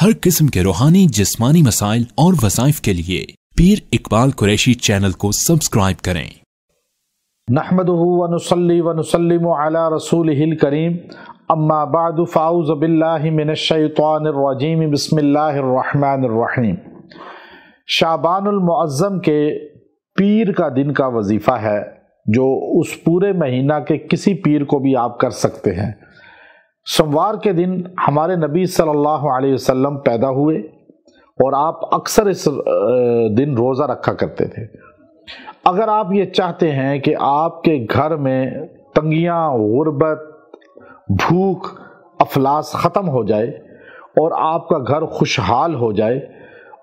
हर किस्म के रूहानी जिस्मानी मसाइल और वज़ाइफ के लिए पीर इकबाल कुरैशी चैनल को सब्सक्राइब करें। नहमदुहु व नुसल्ली व नुसल्लिमु अला रसूलिहिल करीम, अम्मा बअदु फ़अऊज़ु बिल्लाहि मिनश शैतानिर रजीम, बिस्मिल्लाहिर रहमानिर रहीम। शाबानुल मुअज़्ज़म के पीर का दिन का वजीफ़ा है जो उस पूरे महीना के किसी पीर को भी आप कर सकते हैं। सोमवार के दिन हमारे नबी सल्लल्लाहु अलैहि वसल्लम पैदा हुए और आप अक्सर इस दिन रोज़ा रखा करते थे। अगर आप ये चाहते हैं कि आपके घर में तंगियाँ, गुर्बत, भूख, अफलास ख़त्म हो जाए और आपका घर खुशहाल हो जाए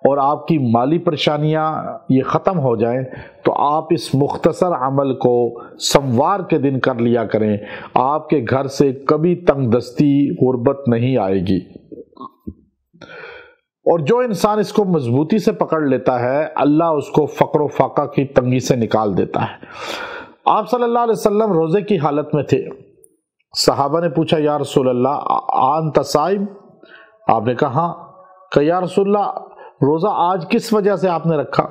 और आपकी माली परेशानियाँ ये ख़त्म हो जाएं, तो आप इस मुख्तसर अमल को सोमवार के दिन कर लिया करें। आपके घर से कभी तंगदस्ती, गुर्बत नहीं आएगी। और जो इंसान इसको मजबूती से पकड़ लेता है, अल्लाह उसको फ़क्र फाका की तंगी से निकाल देता है। आप सल्लल्लाहु अलैहि वसल्लम रोज़े की हालत में थे। सहाबा ने पूछा, या रसूल अल्लाह अंत साइम? आपने कहा या रसूल अल्लाह रोज़ा आज किस वजह से आपने रखा?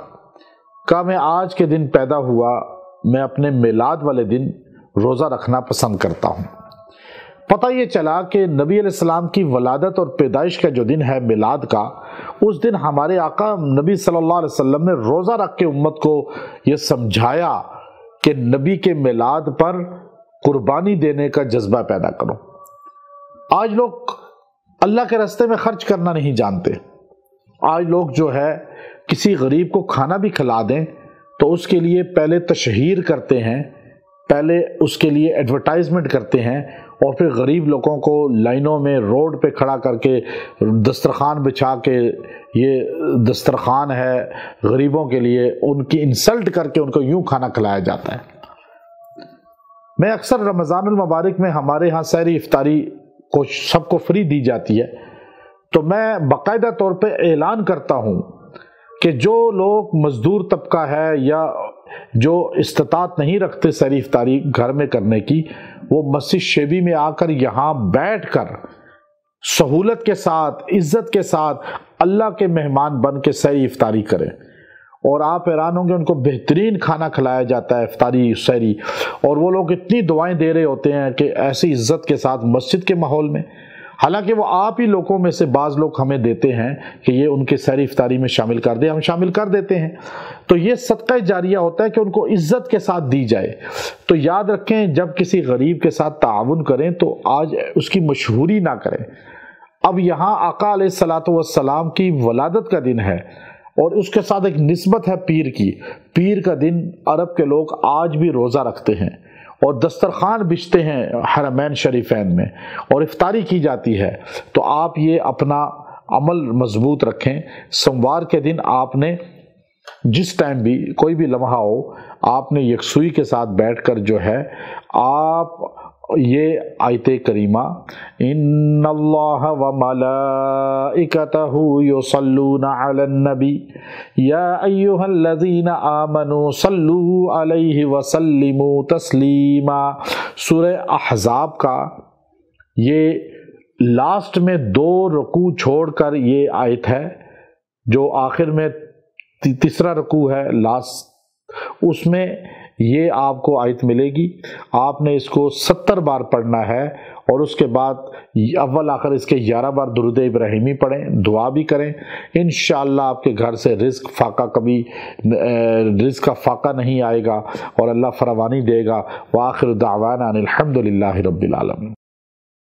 कहा मैं आज के दिन पैदा हुआ, मैं अपने मिलाद वाले दिन रोज़ा रखना पसंद करता हूँ। पता ये चला कि नबी अलैहिस्सलाम की वलादत और पैदाइश का जो दिन है मिलाद का, उस दिन हमारे आका नबी सल्लल्लाहु अलैहि वसल्लम ने रोज़ा रख के उम्मत को ये समझाया कि नबी के मिलाद पर कुर्बानी देने का जज्बा पैदा करो। आज लोग अल्लाह के रास्ते में खर्च करना नहीं जानते। आज लोग जो है किसी गरीब को खाना भी खिला दें तो उसके लिए पहले तशहीर करते हैं, पहले उसके लिए एडवर्टाइजमेंट करते हैं और फिर गरीब लोगों को लाइनों में रोड पे खड़ा करके दस्तरखान बिछा के ये दस्तरखान है गरीबों के लिए, उनकी इंसल्ट करके उनको यूं खाना खिलाया जाता है। मैं अक्सर रमज़ानुल मुबारक में हमारे यहाँ सहरी इफ्तारी को सबको फ्री दी जाती है, तो मैं बाकायदा तौर पे ऐलान करता हूँ कि जो लोग मजदूर तबका है या जो इस्तात नहीं रखते सहरी इफ्तारी घर में करने की, वो मस्जिद शेबी में आकर यहाँ बैठकर सहूलत के साथ, इज्जत के साथ अल्लाह के मेहमान बन के सहरी इफ्तारी करें। और आप हैरान होंगे, उनको बेहतरीन खाना खिलाया जाता है इफ्तारी सहरी, और वो लोग इतनी दुआएं दे रहे होते हैं कि ऐसी इज्जत के साथ मस्जिद के माहौल में। हालांकि वो आप ही लोगों में से बाज़ लोग हमें देते हैं कि ये उनके सहरी इफ्तारी में शामिल कर दें, हम शामिल कर देते हैं। तो ये सदका जारिया होता है कि उनको इज्जत के साथ दी जाए। तो याद रखें, जब किसी गरीब के साथ ताउन करें तो आज उसकी मशहूरी ना करें। अब यहाँ आका अलैहिस्सलातु वस्सलाम की वलादत का दिन है और उसके साथ एक निस्बत है पीर की। पीर का दिन अरब के लोग आज भी रोज़ा रखते हैं और दस्तरखान बिछते हैं हरमैन शरीफैन में और इफ्तारी की जाती है। तो आप ये अपना अमल मजबूत रखें। सोमवार के दिन आपने जिस टाइम भी कोई भी लम्हा हो, आपने यकसुई के साथ बैठकर जो है आप ये आयते करीमा, इन्नल्लाह व मलाइकतहु युसल्लूना अलन नबी या अय्युहल्लज़ीना आमनू सल्लू अलैहि व सल्लिमू तस्लीमा, सूरह अहज़ाब का ये लास्ट में 2 रुकू छोड़कर ये आयत है, जो आखिर में तीसरा रुकू है लास्ट, उसमें ये आपको आयत मिलेगी। आपने इसको 70 बार पढ़ना है और उसके बाद अव्वल आखिर इसके 11 बार दुरूद इब्राहिमी पढ़ें, दुआ भी करें। इंशाअल्लाह आपके घर से रिज़्क फाका, कभी रिज़्क का फाका नहीं आएगा और अल्लाह फरावानी देगा। व आखिर दावाना अनिल हम्दुलिल्लाहि रब्बिल आलमीन।